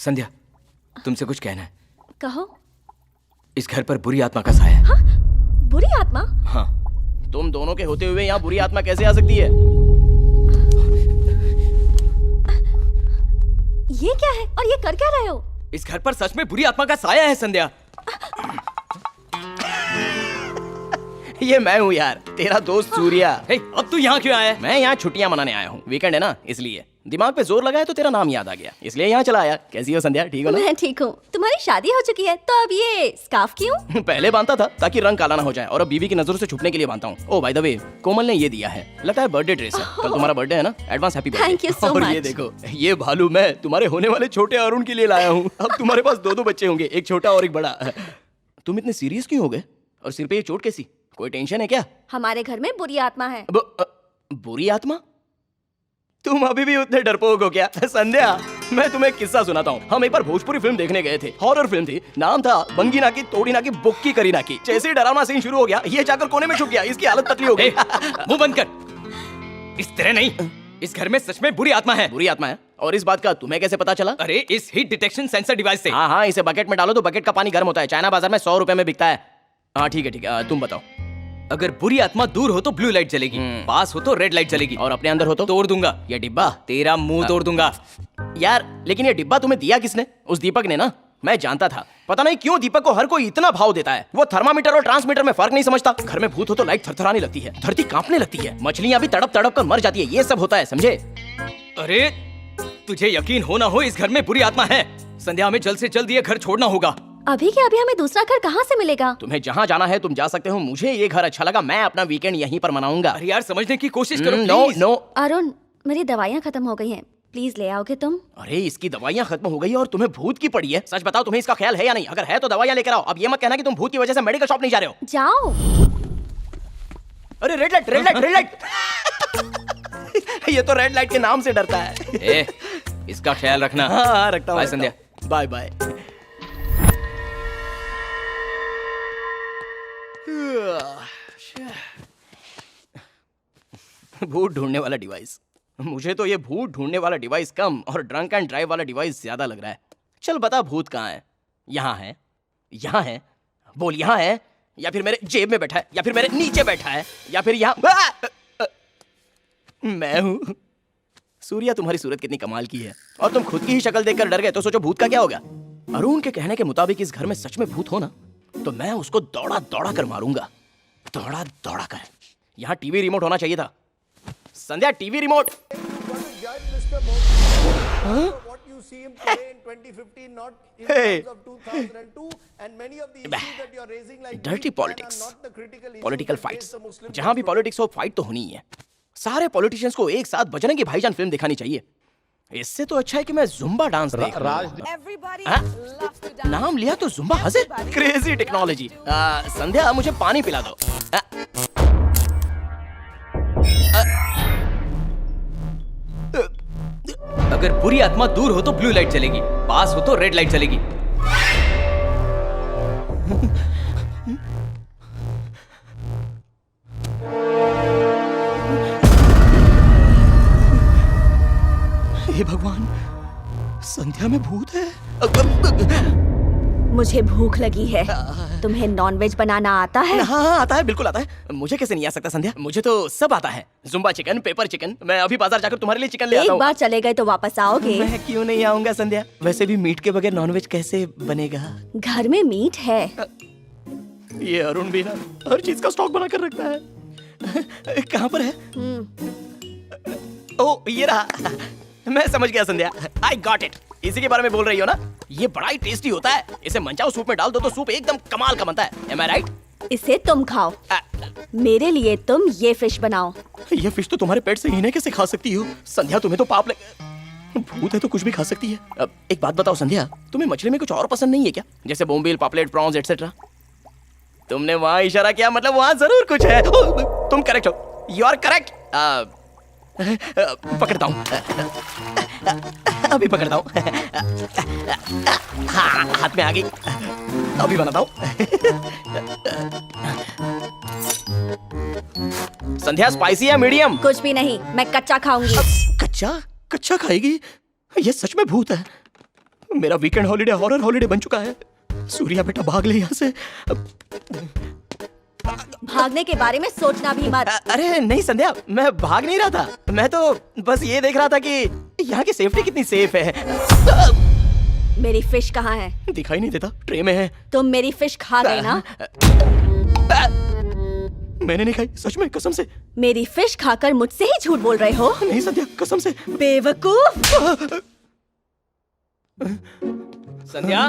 संध्या, तुमसे कुछ कहना है। कहो। इस घर पर बुरी आत्मा का साया है। हाँ? बुरी आत्मा? हाँ। तुम दोनों के होते हुए यहाँ बुरी आत्मा कैसे आ सकती है? ये क्या है और ये कर क्या रहे हो? इस घर पर सच में बुरी आत्मा का साया है संध्या। ये मैं हूँ यार, तेरा दोस्त सूर्या। अब तू यहाँ क्यों आया है? मैं यहाँ छुट्टियां मनाने आया हूँ, वीकेंड है ना, इसलिए। दिमाग पे जोर लगा है तो तेरा नाम याद आ गया, इसलिए यहाँ चला आया। कैसी हो संध्या, ठीक हो ना? मैं ठीक हूँ। तुम्हारी शादी हो चुकी है तो अब ये स्कार्फ क्यों? पहले बांधता था ताकि रंग काला ना हो जाए, और अब बीवी की नजरों से छुपने के लिए बांधता हूँ। ओ बाय द वे, कोमल ने ये दिया है, लगता है बर्थडे ड्रेस है। कल तुम्हारा बर्थडे है ना, advance happy birthday. Thank you so और much. ये देखो, ये भालू मैं तुम्हारे होने वाले छोटे अरुण के लिए लाया हूँ। अब तुम्हारे पास दो बच्चे होंगे, एक छोटा और एक बड़ा। तुम इतने सीरियस क्यों हो गए? और सिर पे ये चोट कैसी? कोई टेंशन है क्या? हमारे घर में बुरी आत्मा है। बुरी आत्मा? तुम अभी भी उतने डरपोक हो क्या? संध्या, मैं तुम्हें एक किस्सा सुनाता हूँ। हम एक बार भोजपुरी फिल्म देखने गए थे, हॉरर फिल्म थी। नाम था बंगी ना की तोड़ी ना की बुक्की करी ना की। जैसे ही डरावना सीन शुरू हो गया, ये जाकर कोने में छुप गया। इसकी हालत तकलीफ हो गई। मुंह बंद कर। इस तरह नहीं, इस घर में सच में बुरी आत्मा है। बुरी आत्मा है? और इस बात का तुम्हें कैसे पता चला? अरे इस हीट डिटेक्शन सेंसर डिवाइस से। हाँ, इसे बकेट में डालो तो बकेट का पानी गर्म होता है। चाइना बाजार में 100 रुपए में बिकता है। हाँ ठीक है, तुम बताओ। अगर बुरी आत्मा दूर हो तो ब्लू लाइट जलेगी, पास हो तो रेड लाइट जलेगी, और अपने अंदर हो तो तोड़ दूंगा। ये डिब्बा तेरा मुंह तोड़ दूंगा। यार लेकिन ये डिब्बा तुम्हें दिया किसने? उस दीपक ने ना। मैं जानता था, पता नहीं क्यों दीपक को हर कोई इतना भाव देता है। वो थर्मामीटर और ट्रांसमीटर में फर्क नहीं समझता। घर में भूत हो तो लाइट थरथराने लगती है, धरती कांपने लगती है, मछलियां भी तड़प तड़प कर मर जाती है। ये सब होता है, समझे? अरे तुझे यकीन हो ना हो, इस घर में बुरी आत्मा है। संध्या, हमें जल्द से जल्द ये घर छोड़ना होगा। अभी के अभी हमें दूसरा घर कहाँ से मिलेगा? तुम्हें जहाँ जाना है तुम जा सकते हो। मुझे ये घर अच्छा लगा, मैं अपना वीकेंड यहीं पर मनाऊंगा। अरे यार समझने की कोशिश करो। नो। अरुण, मेरी दवाइयाँ खत्म हो गई हैं, प्लीज ले आओगे तुम? अरे इसकी दवाइयाँ खत्म हो गई और तुम्हें भूत की पड़ी है? सच बताओ, तुम्हें इसका ख्याल है या नहीं? अगर है तो दवाइयाँ लेकर आओ। अब ये मत कहना कि तुम भूत की वजह से मेडिकल शॉप नहीं जा रहे हो। जाओ। अरे रेड लाइट। ये तो रेड लाइट के नाम से डरता है। इसका ख्याल रखना। हाँ, रखता हूँ। बाय संध्या। Bye bye. भूत ढूंढने वाला डिवाइस। मुझे तो ये भूत ढूंढने वाला डिवाइस कम और ड्रंक एंड ड्राइव वाला डिवाइस ज्यादा लग रहा है। चल बता, भूत कहाँ है? यहाँ है, यहाँ है, बोल यहाँ है, या फिर मेरे जेब में बैठा है, या फिर मेरे नीचे बैठा है, या फिर यहाँ। मैं हूँ। सूर्या, तुम्हारी सूरत कितनी कमाल की है, और तुम खुद की ही शक्ल देखकर डर गए तो सोचो भूत का क्या होगा। अरुण के कहने के मुताबिक इस घर में सच में भूत हो ना, तो मैं उसको दौड़ा कर मारूंगा। दौड़ा कर। यहाँ टीवी रिमोट होना चाहिए था। Sandhya, TV remote. Dirty politics, political fights. जहाँ भी पॉलिटिक्स हो, फाइट तो होनी ही है। सारे पॉलिटिशियंस को एक साथ बजरंगी भाईजान फिल्म दिखानी चाहिए। इससे तो अच्छा है कि मैं जुम्बा डांस देख नाम लिया तो जुम्बा हंसे। Crazy technology. संध्या, मुझे पानी पिला दो। अगर बुरी आत्मा दूर हो तो ब्लू लाइट जलेगी, पास हो तो रेड लाइट जलेगी। हे भगवान, संध्या में भूत है। मुझे भूख लगी है। तुम्हें नॉनवेज बनाना आता है? हाँ, आता है, बिल्कुल आता है। मुझे कैसे नहीं आ सकता संध्या? मुझे तो सब आता है। Zumba chicken, pepper chicken. मैं अभी बाजार जाकर तुम्हारे लिए चिकन ले आता हूँ। एक बार चले गए तो वापस आओगे? मैं क्यों नहीं आऊंगा संध्या? वैसे भी मीट के बगैर नॉनवेज कैसे बनेगा? घर में मीट है। ये अरुण भी ना हर चीज का स्टॉक बना कर रखता है। कहाँ पर है? ओ, ये रहा। मैं समझ गया संध्या, आई गॉट इट। इसी के बारे में बोल रही हो ना? ये बड़ा ही टेस्टी होता है। इसे मंचाओ सूप में डाल दो तो सूप एकदम कमाल का बनता है। Am I right? इसे तुम खाओ। मेरे लिए तुम ये फिश बनाओ। ये फिश तो तुम्हारे पेट से इन्हें कैसे खा सकती हो? संध्या, तुम्हें तो पाप लग। भूत है तो कुछ भी खा सकती है। अब एक बात बताओ संध्या, तुम्हें मछली में कुछ और पसंद नहीं है क्या? जैसे बोम्बिल, पापलेट, प्रॉन्स एटसेट्रा। तुमने वहाँ इशारा किया, मतलब वहाँ जरूर कुछ है। तुम करेक्ट हो। You are correct. पकड़ता हूँ, अभी पकड़ता हूँ। हाँ, हाथ में आ गई। अभी बनाता हूँ। संध्या, स्पाइसी या मीडियम? कुछ भी नहीं, मैं कच्चा खाऊंगी। कच्चा खाएगी? ये सच में भूत है। मेरा वीकेंड हॉलीडे हॉरर हॉलीडे बन चुका है। सूर्या बेटा भाग ले यहाँ से। भागने के बारे में सोचना भी मत। अरे नहीं संध्या, मैं भाग नहीं रहा था। मैं तो बस ये देख रहा था कि यहाँ की सेफ्टी कितनी सेफ है। मेरी फिश कहाँ है? दिखाई नहीं देता, ट्रे में है। तुम मेरी फिश खा गए ना? मैंने नहीं खाई, सच में, कसम से। मेरी फिश खाकर मुझसे ही झूठ बोल रहे हो? नहीं संध्या, कसम से। बेवकूफ। संध्या,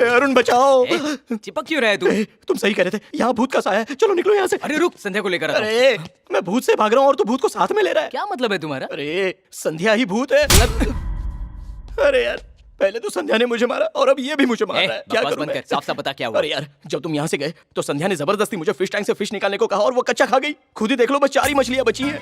अरुण बचाओ। चिपक क्यों रहे तू? तुम सही कह रहे थे, यहाँ भूत का साया है। चलो निकलो यहाँ से। अरे रुक, संध्या को लेकर आता हूं। अरे मैं भूत से भाग रहा हूँ और तू भूत को साथ में ले रहा है। क्या मतलब है तुम्हारा? अरे संध्या ही भूत है। अरे यार, पहले तो संध्या ने मुझे मारा और अब ये भी मुझे मार रहा है। क्या बकवास करूं बंद मैं? कर, साफ साफ बता क्या हुआ। अरे यार, जब तुम यहाँ से गए तो संध्या ने जबरदस्ती मुझे फिश टैंक से फिश निकालने को कहा और वो कच्चा खा गई। खुद ही देख लो, बस 4 ही मछलियाँ बची हैं।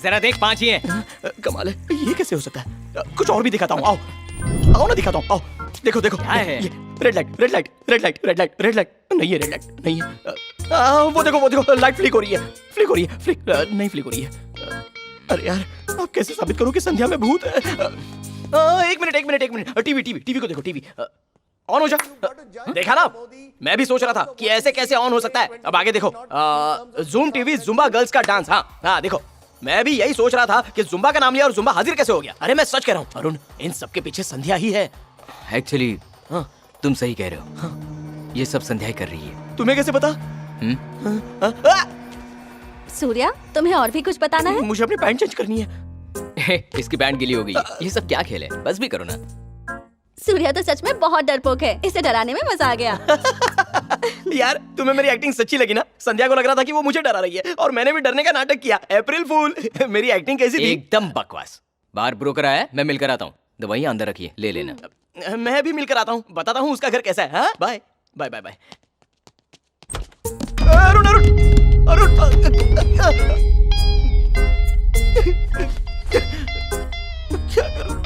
जरा देख, 5 ही हैं। कमाल है, ये कैसे हो सकता है? कुछ और भी दिखाता हूँ, आओ आओ ना, दिखाता हूँ, आओ। देखो देखो, क्या है? ये red light, red light, red light, red light, red light. नहीं है, रेड लाइट नहीं है। वो देखो लाइट फ्लिक हो रही है, फ्लिक हो रही है, फ्लिक नहीं फ्लिक हो रही है। अरे यार, अब कैसे साबित करूँ कि संध्या में भूत है? एक मिनट, टीवी को देखो, टीवी ऑन हो जा। देखा ना, मैं भी सोच रहा था कि ऐसे कैसे ऑन हो सकता है। अब आगे देखो, जूम टीवी जुम्बा गर्ल्स का डांस। हाँ देखो, मैं भी यही सोच रहा था कि जुम्बा का नाम लिया और जुम्बा हाजिर कैसे हो गया। अरे मैं सच कह रहा हूँ अरुण, इन सब के पीछे संध्या ही है। एक्चुअली हाँ, तुम सही कह रहे हो। ये सब संध्या ही कर रही है। तुम्हें कैसे पता? सूर्या, तुम्हें और भी कुछ बताना है? मुझे अपनी पैंट चेंज करनी है। इसकी पैंट गीली हो गई है। ये सब क्या खेल है? बस भी करो ना। सूर्या तो सच में बहुत डरपोक है। इसे डराने में मजा आ गया। यार, तुम्हें मेरी एक्टिंग सच्ची लगी ना? संध्या को लग रहा था कि वो मुझे डरा रही है और मैंने भी डरने का नाटक किया। अप्रैल फूल। मेरी एक्टिंग कैसी थी? एकदम बकवास। बाहर ब्रोकर आया है, मैं मिलकर आता हूँ। दवाइयाँ अंदर रखिए, ले लेना। मैं भी मिलकर आता हूँ, बताता हूँ उसका घर कैसा है। हाँ, bye bye bye bye. Arun Arun Arun, क्या करूं?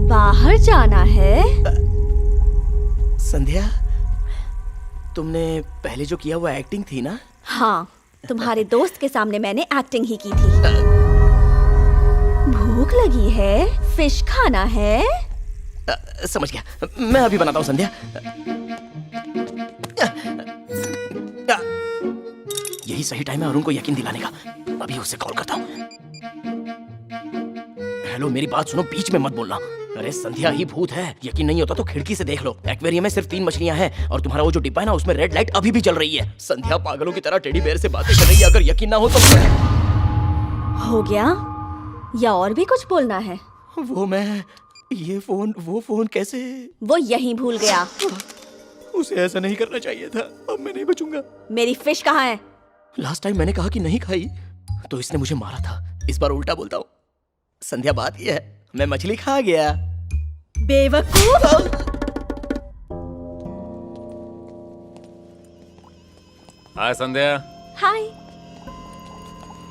बाहर जाना है? संध्या, तुमने पहले जो किया वो एक्टिंग थी ना? हाँ, तुम्हारे दोस्त के सामने मैंने एक्टिंग ही की थी। भूख लगी है, फिश खाना है। समझ गया, मैं अभी बनाता हूँ संध्या। यही सही टाइम है अरुण को यकीन दिलाने का। अभी उसे कॉल करता हूँ। हेलो, मेरी बात सुनो, बीच में मत बोलना। अरे संध्या ही भूत है। यकीन नहीं होता तो खिड़की से देख लो। एक्वेरियम में सिर्फ 3 मछलियां हैं और तुम्हारा वो जो डिब्बा है ना, उसमें रेड लाइट अभी भी जल रही है। संध्या पागलों की तरह टेडी बेयर से बातें कर रही है। अगर यकीन ना हो तो हो गया या और भी कुछ बोलना है? वो फोन कैसे? वो यहीं भूल गया। उसे ऐसा नहीं करना चाहिए था। अब मैं नहीं बचूंगा। मेरी फिश कहाँ है? लास्ट टाइम मैंने कहा कि नहीं खाई तो इसने मुझे मारा था। इस बार उल्टा बोलता हूँ। संध्या, बात यह है, मैं मछली खा गया। बेवकूफ। हाय संध्या। हाय।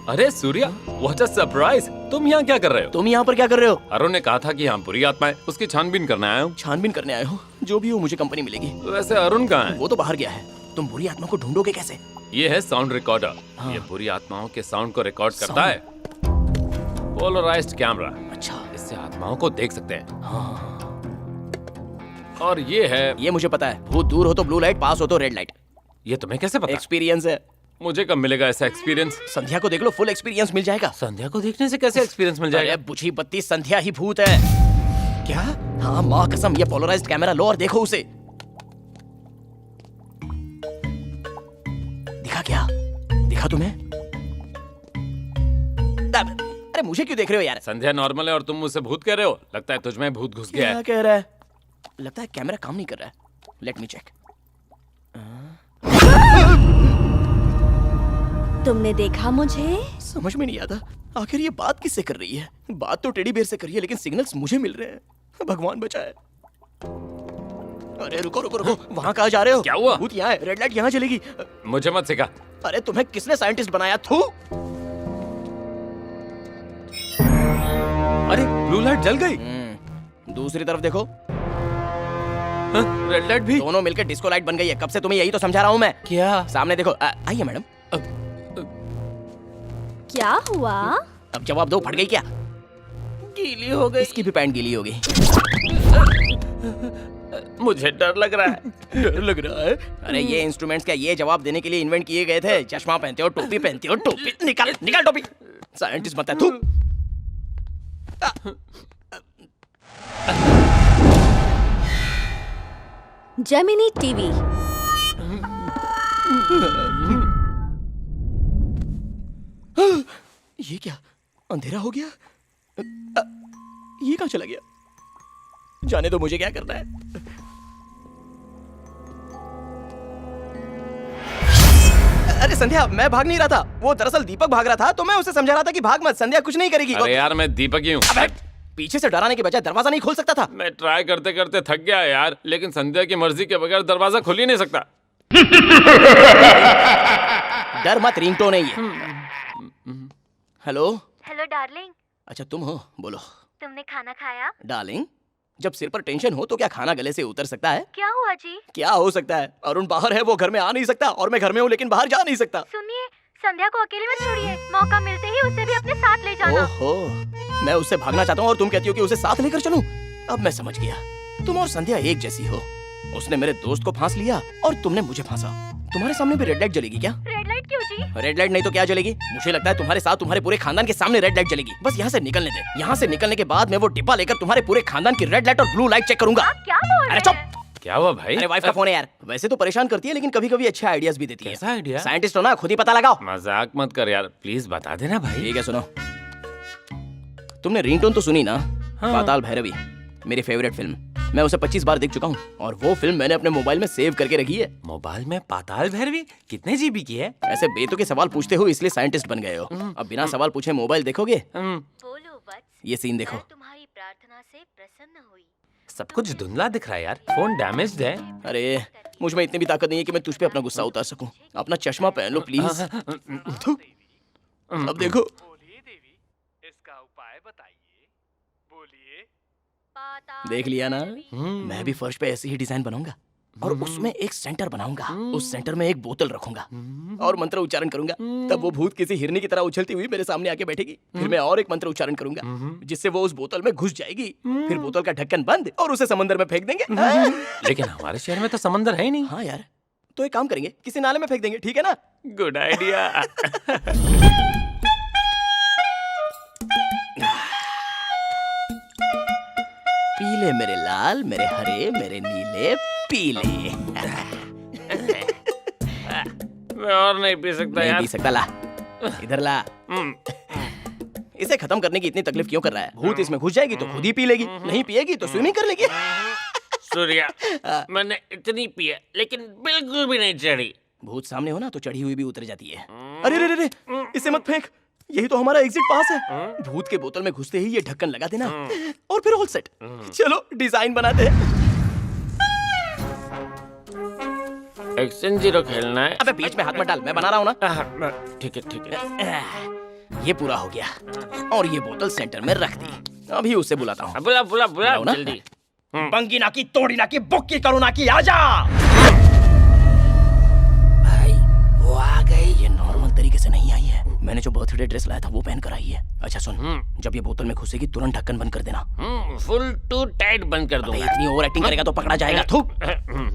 अरे सूर्या, व्हाट अ सरप्राइज। तुम यहाँ क्या कर रहे हो? तुम यहाँ पर क्या कर रहे हो? अरुण ने कहा था कि यहाँ बुरी आत्मा है, उसकी छानबीन करने आया हूँ। छानबीन करने आए हो? जो भी हो मुझे कंपनी मिलेगी। वैसे अरुण कहाँ है? वो तो बाहर गया है। तुम बुरी आत्मा को ढूंढोगे कैसे? ये है साउंड रिकॉर्डर। हाँ। ये बुरी आत्माओं के साउंड को रिकॉर्ड करता है। Polarized camera. अच्छा, इससे आत्माओं को देख सकते हैं। हाँ, और ये है, ये मुझे पता है। भूत दूर हो तो ब्लू लाइट, पास हो तो रेड लाइट। ये तुम्हें कैसे पता? एक्सपीरियंस है। मुझे कब मिलेगा ऐसा एक्सपीरियंस? संध्या को देख लो, फुल एक्सपीरियंस मिल जाएगा। संध्या को देखने से कैसे एक्सपीरियंस मिल जाएगा? अरे बुझी बत्ती, संध्या ही भूत है। क्या? हाँ माँ कसम, ये पोलराइज्ड कैमरा लो और देखो उसे। दिखा क्या? दिखा तुम्हें? अरे मुझे क्यों देख रहे हो यार? संध्या नॉर्मल है और तुम मुझसे भूत कह रहे हो। लगता है तुझमें भूत घुस गया क्या है। कह रहा है? लगता है कैमरा काम नहीं कर रहा है। Let me check. तुमने देखा मुझे? समझ में नहीं आता आखिर ये बात किससे कर रही है। बात तो टेडी बेयर से कर रही है लेकिन सिग्नल्स मुझे मिल रहे हैं। भगवान बचाए। अरे रुको रुको रुको, वहाँ कहाँ जा रहे हो? क्या हुआ? भूत यहाँ है, रेड लाइट यहाँ चलेगी। मुझे मत सिखा। अरे तुम्हें किसने साइंटिस्ट बनाया? थू। अरे ब्लू लाइट जल गई। दूसरी तरफ देखो। रेड लाइट भी। दोनों मिलकर डिस्को लाइट बन गई है। कब से तुम्हें यही तो समझा रहा हूँ मैं। क्या? सामने देखो। आइए मैडम। क्या हुआ? अब जवाब दो, फट गई क्या? गीली हो गई। इसकी भी पैंट गीली हो गई। मुझे डर लग रहा है। डर लग रहा है? अरे ये इंस्ट्रूमेंट्स क्या ये जवाब देने के लिए इन्वेंट किए गए थे? चश्मा पहनते हो, टोपी पहनते हो, टोपी निकाल निकाल टोपी। साइंटिस्ट मत है तू। Gemini TV. ये क्या अंधेरा हो गया? ये कहाँ चला गया? जाने दो, मुझे क्या करना है। अरे संध्या, मैं भाग नहीं रहा था, वो दरअसल दीपक भाग रहा था, तो मैं उसे समझा रहा था कि भाग मत, संध्या कुछ नहीं करेगी। अरे यार मैं दीपक ही हूँ। अबे, पीछे से डराने के बजाय दरवाजा नहीं खोल सकता था? मैं ट्राई करते करते थक गया यार, लेकिन संध्या की मर्जी के बगैर दरवाजा खुल ही नहीं सकता। डर मत, रिंगटोन है ये। हेलो। हेलो डार्लिंग, अच्छा तुम हो, बोलो। तुमने खाना खाया? डार्लिंग, जब सिर पर टेंशन हो तो क्या खाना गले से उतर सकता है? क्या हुआ जी? क्या हो सकता है? अरुण बाहर है, वो घर में आ नहीं सकता, और मैं घर में हूँ लेकिन बाहर जा नहीं सकता। सुनिए, संध्या को अकेले मत छोड़िए, मौका मिलते ही उसे भी अपने साथ ले जाना। ओहो, मैं उससे भागना चाहता हूँ और तुम कहती हो कि उसे साथ लेकर चलूं? अब मैं समझ गया, तुम और संध्या एक जैसी हो। उसने मेरे दोस्त को फांस लिया और तुमने मुझे फांसा। तुम्हारे सामने भी रेड लाइट जलेगी क्या? रेड लाइट क्यों जी? रेड लाइट नहीं तो क्या जलेगी? मुझे लगता है तुम्हारे साथ तुम्हारे पूरे खानदान के सामने रेड लाइट जलेगी। बस यहाँ से निकलने दे। यहाँ से निकलने के बाद मैं वो डिब्बा लेकर तुम्हारे पूरे खानदान की रेड लाइट और ब्लू लाइट चेक करूंगा। आप क्या बोल अरे रहे चुप! हैं? क्या हुआ भाई? अरे वाइफ का फोन है यार। वैसे तो परेशान करती है लेकिन कभी कभी अच्छे आइडियाज भी देती है। कैसा आइडिया? साइंटिस्ट हो ना, खुद ही पता लगाओ। मजाक मत कर यार, प्लीज बता देना भाई। ठीक है, सुनो। तुमने रिंगटोन तो सुनी ना? हाँ। पाताल भैरवी, मेरी फेवरेट फिल्म। मैं उसे 25 बार देख चुका हूँ और वो फिल्म मैंने अपने मोबाइल में सेव करके रखी है। मोबाइल में पाताल भैरवी कितने जीबी की है? ऐसे बेतुके सवाल पूछते हो इसलिए साइंटिस्ट बन गए हो। अब बिना सवाल पूछे मोबाइल देखोगे? बोलो वत्स, ये सीन देखो। मैं तुम्हारी प्रार्थना से प्रसन्न हुई। सब कुछ धुंधला दिख रहा है यार, फोन डैमेज्ड है। अरे मुझ में इतनी भी ताकत नहीं है कि मैं तुझ पे अपना गुस्सा उतार सकूं। अपना चश्मा पहन लो प्लीज। थू। अब देखो। बोलिए देवी, इसका उपाय बताइए। बोलिए। देख लिया ना? मैं भी फर्श पे ऐसी ही डिजाइन बनाऊंगा और उसमें एक सेंटर बनाऊंगा। उस सेंटर में एक बोतल रखूंगा और मंत्र उच्चारण करूंगा। तब वो भूत किसी हिरनी की तरह उछलती हुई मेरे सामने आके बैठेगी। फिर मैं और एक मंत्र उच्चारण करूंगा जिससे वो उस बोतल में घुस जाएगी। फिर बोतल का ढक्कन बंद और उसे समंदर में फेंक देंगे। लेकिन हमारे शहर में तो समंदर है ही नहीं। हाँ यार, तो एक काम करेंगे, किसी नाले में फेंक देंगे, ठीक है ना? Good idea. पीले मेरे लाल, मेरे हरे, मेरे नीले, पीले। मैं और नहीं पी सकता नहीं यार। पी सकता, ला इधर ला। इसे खत्म करने की इतनी तकलीफ क्यों कर रहा है? भूत इसमें घुस जाएगी तो खुद ही पी लेगी, नहीं पिएगी तो स्विमिंग कर लेगी। सूर्या, मैंने इतनी पी है लेकिन बिल्कुल भी नहीं चढ़ी। भूत सामने हो ना तो चढ़ी हुई भी उतर जाती है। अरे रे रे रे, इसे मत फेंक, यही तो हमारा एग्जिट पास है। भूत के बोतल में घुसते ही ये ढक्कन लगा देना और फिर ऑल सेट। चलो डिजाइन बनाते हैं। एक्शन जीरो खेलना है। अबे बीच में हाथ मत डाल, मैं बना रहा हूँ ना। ठीक है ठीक है। ये पूरा हो गया और ये बोतल सेंटर में रख दी। अभी उसे बुलाता हूँ। बुला बुला बुला बुलाओ ना। जल्दी। बंगी ना की, तोड़ी ना की, बुक्की करो ना की, आजा। भाई वो आ गई। ये नॉर्मल तरीके से नहीं आई है। मैंने जो बर्थडे ड्रेस लाया था वो पहन कर आई है। अच्छा सुन, जब ये बोतल में घुसेगी तुरंत ढक्कन बंद कर देना। फुल टू टाइट बंद कर अबे दूंगा। इतनी ओवर एक्टिंग करेगा तो पकड़ा जाएगा। थूक।